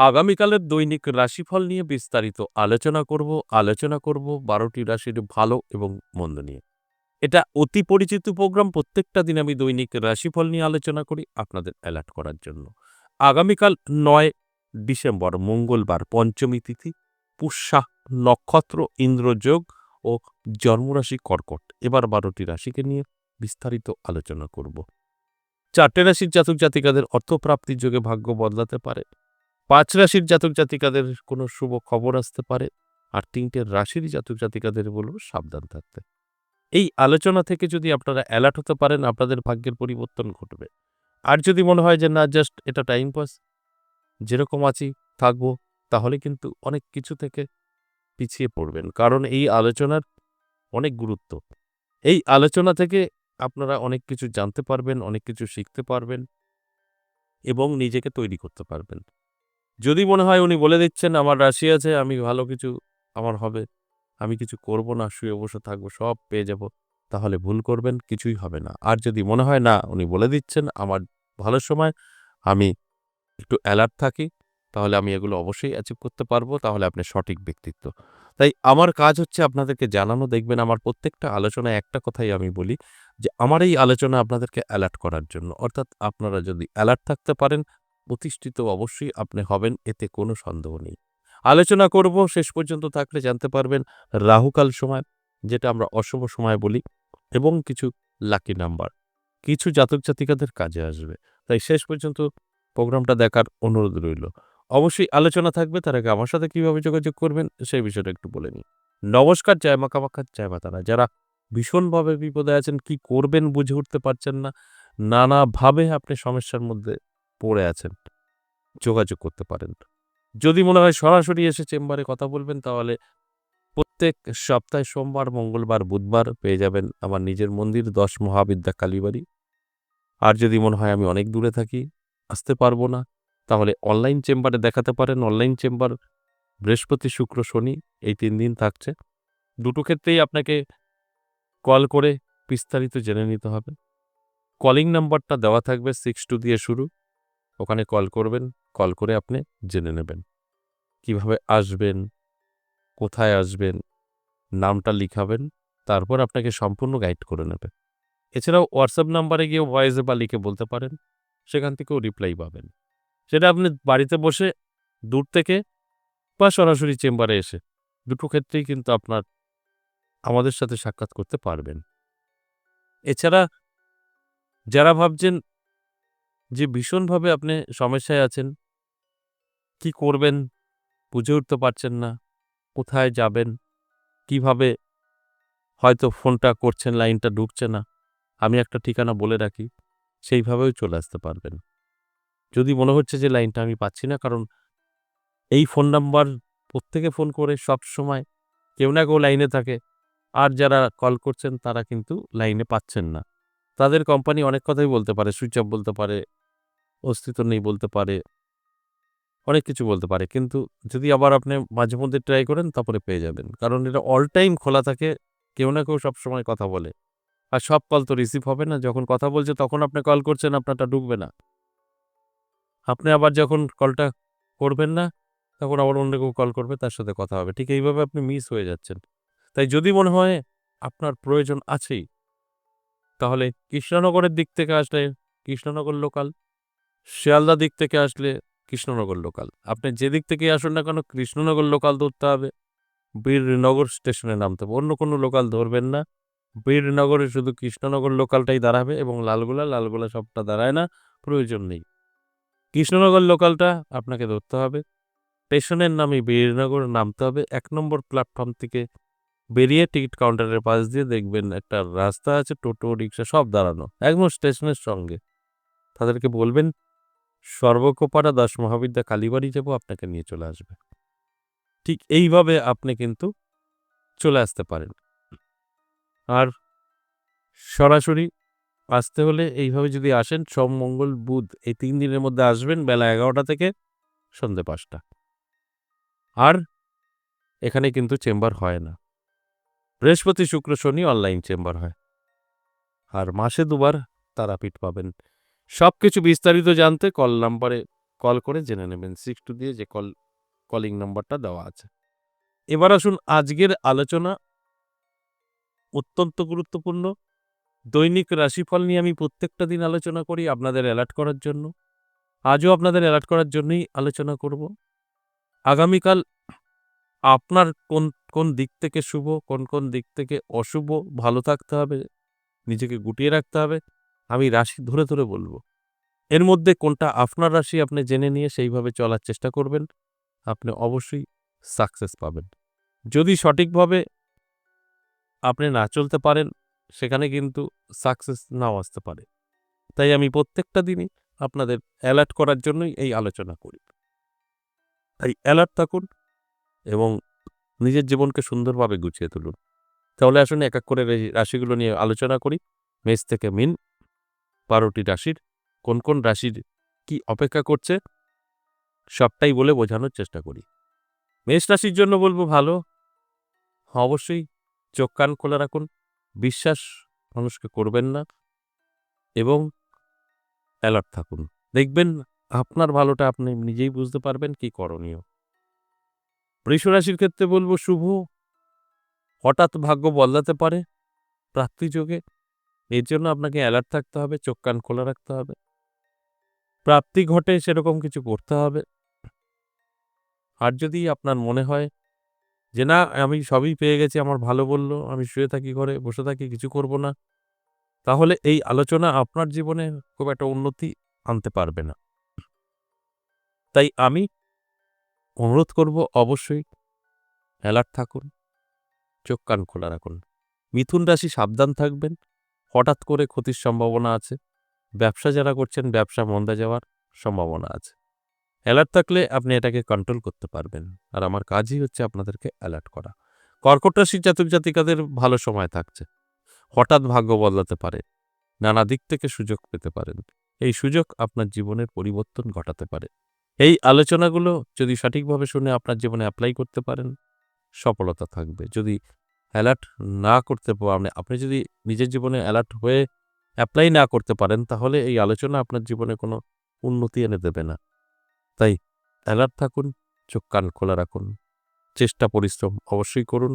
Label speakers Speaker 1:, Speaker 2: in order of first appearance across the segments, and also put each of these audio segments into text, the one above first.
Speaker 1: আগামীকালের দৈনিক রাশিফল নিয়ে বিস্তারিত আলোচনা করব ১২টি রাশির ভালো এবং মন্দ নিয়ে। এটা অতি পরিচিত প্রোগ্রাম। প্রত্যেকটা দিন আমি দৈনিক রাশিফল নিয়ে আলোচনা করি আপনাদের অ্যালার্ট করার জন্য। আগামীকাল ৯ ডিসেম্বর মঙ্গলবার, পঞ্চমী তিথি, পুষ্যা নক্ষত্র, ইন্দ্রযোগ ও জন্মরাশি কর্কট। এবার ১২টি রাশিকে নিয়ে বিস্তারিত আলোচনা করব। ৪টে রাশির জাতক জাতিকাদের অর্থপ্রাপ্তির যোগে ভাগ্য বদলাতে পারে। ৫ রাশির জাতক জাতিকাদের কোনো শুভ খবর আসতে পারে। আর ৩টে রাশির জাতক জাতিকাদের বলব সাবধান থাকতে। এই আলোচনা থেকে যদি আপনারা অ্যালার্ট হতে পারেন, আপনাদের ভাগ্যের পরিবর্তন ঘটবে। আর যদি মনে হয় যে না, জাস্ট এটা টাইম পাস, যেরকম আছি থাকবো, তাহলে কিন্তু অনেক কিছু থেকে পিছিয়ে পড়বেন। কারণ এই আলোচনার অনেক গুরুত্ব। এই আলোচনা থেকে আপনারা অনেক কিছু জানতে পারবেন, অনেক কিছু শিখতে পারবেন এবং নিজেকে তৈরি করতে পারবেন। যদি মনে হয় উনি বলে দিচ্ছেন আমার রাশি আছে, আমি ভালো কিছু আমার হবে, আমি কিছু করব না, শুয়ে বসে থাকবো, সব পেয়ে যাব, তাহলে ভুল করবেন, কিছুই হবে না। আর যদি মনে হয় না, উনি বলে দিচ্ছেন আমার ভালো সময়, আমি একটু অ্যালার্ট থাকি, তাহলে আমি এগুলো অবশ্যই অ্যাচিভ করতে পারবো, তাহলে আপনি সঠিক ব্যক্তিত্ব। তাই আমার কাজ হচ্ছে আপনাদেরকে জানানো। দেখবেন আমার প্রত্যেকটা আলোচনায় একটা কথাই আমি বলি যে আমার এই আলোচনা আপনাদেরকে অ্যালার্ট করার জন্য। অর্থাৎ আপনারা যদি অ্যালার্ট থাকতে পারেন, প্রতিষ্ঠিত অবশ্যই আপনি হবেন, এতে কোনো সন্দেহ নেই। আলোচনা করব, শেষ পর্যন্ত থাকলে জানতে পারবেন রাহুকাল সময়, যেটা আমরা অশুভ সময় বলি, এবং কিছু লাকি নাম্বার কিছু জাতক জাতিকাদের কাজে আসবে। তাই শেষ পর্যন্ত প্রোগ্রামটা দেখার অনুরোধ রইল। অবশ্যই আলোচনা থাকবে। তার আগে আমার সাথে কিভাবে যোগাযোগ করবেন সেই বিষয়টা একটু বলে নিই। নমস্কার, জয় মা কামাখ্যা, জয় মা তারা। যারা ভীষণভাবে বিপদে আছেন, কি করবেন বুঝে উঠতে পারছেন না, নানাভাবে আপনি সমস্যার মধ্যে পড়ে আছেন, যোগাযোগ করতে পারেন। যদি মনে হয় সরাসরি এসে চেম্বারে কথা বলবেন, তাহলে প্রত্যেক সপ্তাহে সোমবার, মঙ্গলবার, বুধবার পেয়ে যাবেন আমার নিজের মন্দির ১০ মহাবিদ্যা কালীবাড়ি। আর যদি মনে হয় আমি অনেক দূরে থাকি, আসতে পারবো না, তাহলে অনলাইন চেম্বারে দেখাতে পারেন। অনলাইন চেম্বার বৃহস্পতি, শুক্র, শনি এই ৩ দিন থাকছে। দুটো ক্ষেত্রেই আপনাকে কল করে বিস্তারিত জেনে নিতে হবে। কলিং নাম্বারটা দেওয়া থাকবে 62 দিয়ে শুরু। ওখানে কল করবেন। কল করে আপনি জেনে নেবেন কিভাবে আসবেন, কোথায় আসবেন, নামটা লিখাবেন। তারপর আপনাকে সম্পূর্ণ গাইড করে নেবে। এছাড়াও হোয়াটসঅ্যাপ নাম্বারে গিয়ে ভয়েসে বা লিখে বলতে পারেন। সেখান থেকেও রিপ্লাই পাবেন। সেটা আপনি বাড়িতে বসে, দূর থেকে, বা সরাসরি চেম্বারে এসে, দুটো ক্ষেত্রেই কিন্তু আপনার আমাদের সাথে সাক্ষাৎ করতে পারবেন। এছাড়া যারা ভাবছেন যে ভীষণভাবে আপনি সমস্যায় আছেন, কি করবেন বুঝে উঠতে পারছেন না, কোথায় যাবেন, কিভাবে হয়তো ফোনটা করছেন, লাইনটা ঢুকছে না, আমি একটা ঠিকানা বলে রাখি, সেইভাবেও চলে আসতে পারবেন। যদি মনে হচ্ছে যে লাইনটা আমি পাচ্ছি না, কারণ এই ফোন নাম্বার প্রত্যেকে ফোন করে সবসময় কেউ না কেউ লাইনে থাকে। আর যারা কল করছেন তারা কিন্তু লাইনে পাচ্ছেন না। তাদের কোম্পানি অনেক কথাই বলতে পারে, সুইচ অফ বলতে পারে, অস্তিত্ব নেই বলতে পারে, অনেক কিছু বলতে পারে। কিন্তু যদি আবার আপনি মাঝেমধ্যে ট্রাই করেন, তারপরে পেয়ে যাবেন। কারণ এটা অল টাইম খোলা থাকে। কেউ না কেউ সবসময় কথা বলে। আর সব কল তো রিসিভ হবে না। যখন কথা বলছে তখন আপনি কল করছেন, আপনারটা ঢুকবে না। আপনি আবার যখন কলটা করবেন না, তখন আবার অন্য কেউ কল করবে, তার সাথে কথা হবে। ঠিক এইভাবে আপনি মিস হয়ে যাচ্ছেন। তাই যদি মনে হয় আপনার প্রয়োজন আছেই, তাহলে কৃষ্ণনগরের দিক থেকে আসলে কৃষ্ণনগর লোকাল, শিয়ালদা দিক থেকে আসলে কৃষ্ণনগর লোকাল। আপনি যেদিক থেকেই আসুন না কেন, কৃষ্ণনগর লোকাল ধরতে হবে। বীরনগর স্টেশনে নামতে হবে। অন্য কোনো লোকাল ধরবেন না। বীরনগরে শুধু কৃষ্ণনগর লোকালটাই দাঁড়াবে এবং লালগোলা সবটা দাঁড়ায় না, প্রয়োজন নেই। কৃষ্ণনগর লোকালটা আপনাকে ধরতে হবে। স্টেশনের নামই বীরনগর, নামতে হবে। ১ নম্বর প্ল্যাটফর্ম থেকে বেরিয়ে টিকিট কাউন্টারের পাশ দিয়ে দেখবেন একটা রাস্তা আছে, টোটো, রিক্সা সব দাঁড়ানো, একদম স্টেশনের সঙ্গে। তাদেরকে বলবেন সর্বকোপাড়া ১০ মহাবিদ্যা কালীবাড়ি যাব, আপনাকে নিয়ে চলে আসবে। ঠিক এইভাবে আপনি কিন্তু চলে আসতে পারেন। আর সরাসরি আসতে হলে এইভাবে যদি আসেন, সোম, মঙ্গল, বুধ এই ৩ দিনের মধ্যে আসবেন বেলা ১১টা থেকে সন্ধ্যে ৫টা। আর এখানে কিন্তু চেম্বার হয় না। বৃহস্পতি, শুক্র, শনি অনলাইন চেম্বার হয়। আর মাসে ২ বার তারাপীঠ পাবেন। সবকিছু বিস্তারিত জানতে কল নাম্বারে কল করে জেনে নেবেন 62 দিয়ে যে কলিং নাম্বারটা দেওয়া আছে। এবার আসুন আজকের আলোচনা অত্যন্ত গুরুত্বপূর্ণ। দৈনিক রাশিফল নিয়ে আমি প্রত্যেকটা দিন আলোচনা করি আপনাদের অ্যালার্ট করার জন্য। আজও আপনাদের অ্যালার্ট করার জন্যই আলোচনা করব। আগামীকাল আপনার কোন দিক থেকে শুভ, কোন দিক থেকে অশুভ, ভালো থাকতে হবে, নিজেকে গুটিয়ে রাখতে হবে, আমি রাশি ধরে ধরে বলব। এর মধ্যে কোনটা আপনার রাশি আপনি জেনে নিয়ে সেইভাবে চলার চেষ্টা করবেন। আপনি অবশ্যই সাকসেস পাবেন। যদি সঠিকভাবে আপনি না চলতে পারেন, সেখানে কিন্তু সাকসেস নাও আসতে পারে। তাই আমি প্রত্যেকটা দিনই আপনাদের অ্যালার্ট করার জন্যই এই আলোচনা করি। তাই অ্যালার্ট থাকুন এবং নিজের জীবনকে সুন্দরভাবে গুছিয়ে তুলুন। তাহলে আসুন এক এক করে রাশিগুলো নিয়ে আলোচনা করি। মেষ থেকে মীন ১২টি রাশির কোন রাশির কি অপেক্ষা করছে সবটাই বলে বোঝানোর চেষ্টা করি। মেষ রাশির জন্য বলব ভালো। অবশ্যই চোখ কান খোলা রাখুন। বিশ্বাস মানুষকে করবেন না এবং অ্যালার্ট থাকুন। দেখবেন আপনার ভালোটা আপনি নিজেই বুঝতে পারবেন কি করণীয়। বৃষ রাশির ক্ষেত্রে বলব শুভ। হঠাৎ ভাগ্য বদলাতে পারে প্রাপ্তিযোগে। এর জন্য আপনাকে অ্যালার্ট থাকতে হবে, চোখ কান খোলা রাখতে হবে। প্রাপ্তি ঘটে সেরকম কিছু করতে হবে। আর যদি আপনার মনে হয় যে না আমি সবই পেয়ে গেছি, আমার ভালো বলল, আমি শুয়ে থাকি ঘরে, বসে থাকি, কিছু করব না, তাহলে এই আলোচনা আপনার জীবনে খুব একটা উন্নতি আনতে পারবে না। তাই আমি অনুরোধ করব অবশ্যই অ্যালার্ট থাকুন, চোখ কান খোলা রাখুন। মিথুন রাশি সাবধান থাকবেন। হঠাৎ করে ক্ষতির সম্ভাবনা আছে। ব্যবসা যারা করছেন ব্যবসা মন্দা যাওয়ার সম্ভাবনা আছে। অ্যালার্ট থাকলে আপনি এটাকে কন্ট্রোল করতে পারবেন। আর আমার কাজই হচ্ছে আপনাদেরকে অ্যালার্ট করা। কর্কট রাশির জাতক জাতিকাদের ভালো সময় থাকছে। হঠাৎ ভাগ্য বদলাতে পারে। নানা দিক থেকে সুযোগ পেতে পারেন। এই সুযোগ আপনার জীবনের পরিবর্তন ঘটাতে পারে। এই আলোচনাগুলো যদি সঠিকভাবে শুনে আপনার জীবনে অ্যাপ্লাই করতে পারেন, সফলতা থাকবে। যদি অ্যালার্ট না করতে আপনি যদি নিজের জীবনে অ্যালার্ট হয়ে অ্যাপ্লাই না করতে পারেন, তাহলে এই আলোচনা আপনার জীবনে কোনো উন্নতি এনে দেবে না। তাই অ্যালার্ট থাকুন, চোখ কান খোলা রাখুন। চেষ্টা পরিশ্রম অবশ্যই করুন।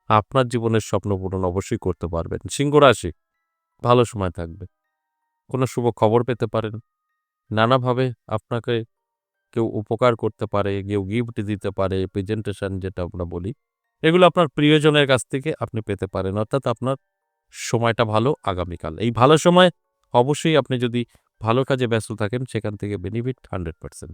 Speaker 1: আপনার জীবনের স্বপ্ন পূরণ অবশ্যই করতে পারবেন। সিংহ রাশি ভালো সময় থাকবে। কোনো শুভ খবর পেতে পারেন। নানাভাবে আপনাকে কেউ উপকার করতে পারে, কেউ গিফট দিতে পারে, প্রেজেন্টেশন যেটা আমরা বলি। এগুলো আপনার প্রিয়জনের কাছ থেকে আপনি পেতে পারেন। অর্থাৎ আপনার সময়টা ভালো আগামীকাল। এই ভালো সময় অবশ্যই আপনি যদি ভালো কাজে ব্যস্ত থাকেন সেখান থেকে বেনিফিট 100%।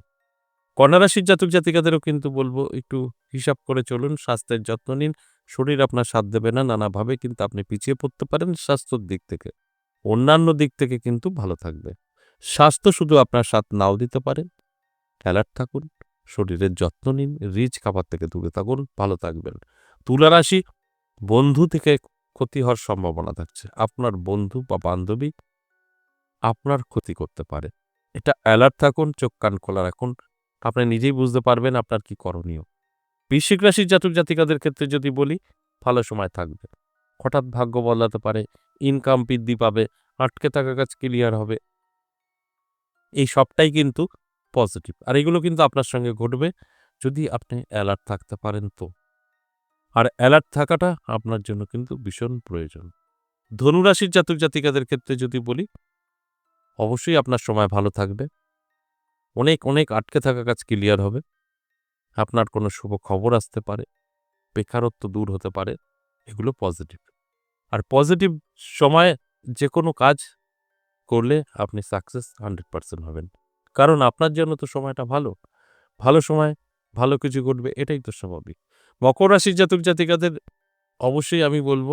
Speaker 1: কন্যা রাশির জাতক জাতিকাদেরও কিন্তু বলব একটু হিসাব করে চলুন, স্বাস্থ্যের যত্ন নিন। শরীর আপনার সাথ দেবে না, নানাভাবে কিন্তু আপনি পিছিয়ে পড়তে পারেন স্বাস্থ্যর দিক থেকে। অন্যান্য দিক থেকে কিন্তু ভালো থাকবে। স্বাস্থ্য শুধু আপনার সাথ নাও দিতে পারে। অ্যালার্ট থাকুন, শরীরের যত্ন নিন, রিচ খাবার থেকে দূরে থাকুন, ভালো থাকবেন। তুলা রাশি বন্ধু থেকে ক্ষতি হওয়ার সম্ভাবনা থাকছে। আপনার বন্ধু বা বান্ধবী আপনার ক্ষতি করতে পারে। এটা অ্যালার্ট থাকুন, চোখ কান খোলা রাখুন। আপনি নিজেই বুঝতে পারবেন আপনার কি করণীয়। বৃশ্চিক রাশির জাতক জাতিকাদের ক্ষেত্রে যদি বলি, ভালো সময় থাকবে। হঠাৎ ভাগ্য বদলাতে পারে, ইনকাম বৃদ্ধি পাবে, আটকে থাকা কাজ ক্লিয়ার হবে। এই সবটাই কিন্তু পজিটিভ। আর এগুলো কিন্তু আপনার সঙ্গে ঘটবে যদি আপনি অ্যালার্ট থাকতে পারেন তো। আর অ্যালার্ট থাকাটা আপনার জন্য কিন্তু ভীষণ প্রয়োজন। ধনুরাশির জাতক জাতিকাদের ক্ষেত্রে যদি বলি, অবশ্যই আপনার সময় ভালো থাকবে। অনেক আটকে থাকা কাজ ক্লিয়ার হবে। আপনার কোনো শুভ খবর আসতে পারে, বেকারত্ব দূর হতে পারে। এগুলো পজিটিভ। আর পজিটিভ সময়ে যেকোনো কাজ করলে আপনি সাকসেস 100% হবেন। কারণ আপনার জন্য তো সময়টা ভালো। ভালো সময় ভালো কিছু ঘটবে, এটাই তো স্বাভাবিক। মকর রাশির জাতক জাতিকাদের অবশ্যই আমি বলব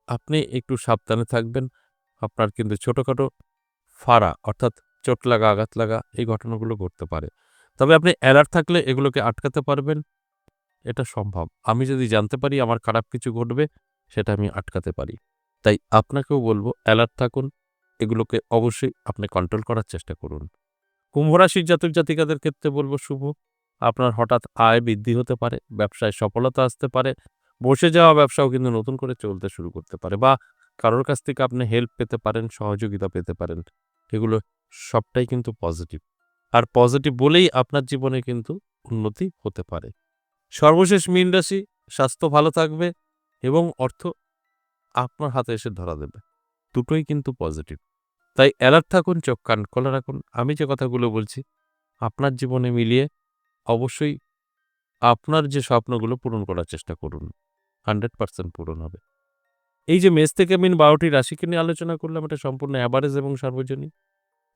Speaker 1: আপনি একটু সাবধানে থাকবেন। আপনার কিন্তু ছোটখাটো ফাড়া অর্থাৎ চোট লাগা, আঘাত লাগা এই ঘটনাগুলো ঘটতে পারে। তবে আপনি অ্যালার্ট থাকলে এগুলোকে আটকাতে পারবেন। এটা সম্ভব। আমি যদি জানতে পারি আমার খারাপ কিছু ঘটবে, সেটা আমি আটকাতে পারি। তাই আপনাকেও বলব অ্যালার্ট থাকুন। এগুলোকে অবশ্যই আপনি কন্ট্রোল করার চেষ্টা করুন। কুম্ভ রাশির জাতক জাতিকাদের ক্ষেত্রে বলব শুভ। আপনার হঠাৎ আয় বৃদ্ধি হতে পারে, ব্যবসায় সফলতা আসতে পারে। বসে যাওয়া ব্যবসাও কিন্তু নতুন করে চলতে শুরু করতে পারে বা কারোর কাছ থেকে আপনি হেল্প পেতে পারেন, সহযোগিতা পেতে পারেন। এগুলো সবটাই কিন্তু পজিটিভ। আর পজিটিভ বলেই আপনার জীবনে কিন্তু উন্নতি হতে পারে। সর্বশেষ মীন রাশি, স্বাস্থ্য ভালো থাকবে এবং অর্থ আপনার হাতে এসে ধরা দেবে। দুটোই কিন্তু পজিটিভ। তাই অ্যালার্ট থাকুন, চোখ কান খোলা রাখুন। আমি যে কথাগুলো বলছি আপনার জীবনে মিলিয়ে অবশ্যই আপনার যে স্বপ্নগুলো পূরণ করার চেষ্টা করুন। 100% পূরণ হবে। এই যে মেষ থেকে মীন ১২ টি রাশিকে নিয়ে আলোচনা করলাম, এটা সম্পূর্ণ এভারেজ এবং সার্বজনীন।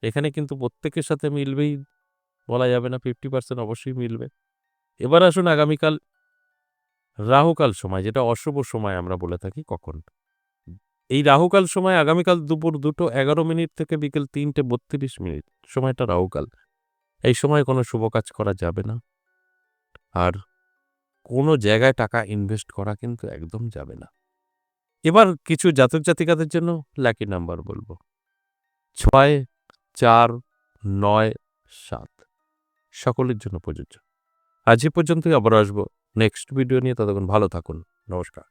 Speaker 1: এখানে কিন্তু প্রত্যেকের সাথে মিলবেই বলা যাবে না, 50% অবশ্যই মিলবে। এবার আসুন আগামীকাল রাহুকাল সময়, যেটা অশুভ সময় আমরা বলে থাকি, কখন? এই রাহুকাল সময় আগামীকাল দুপুর 2:11 থেকে বিকেল 3:32 সময়টা রাহুকাল। এই সময় কোনো শুভ কাজ করা যাবে না। আর কোনো জায়গায় টাকা ইনভেস্ট করা কিন্তু একদম যাবে না। এবার কিছু জাতক জাতিকাদের জন্য লাকি নাম্বার বলব। 6, 4, 9, 7 সকলের জন্য প্রযোজ্য। আজ এ পর্যন্তই, আবার আসবো নেক্সট ভিডিও নিয়ে। ততক্ষণ ভালো থাকুন। নমস্কার।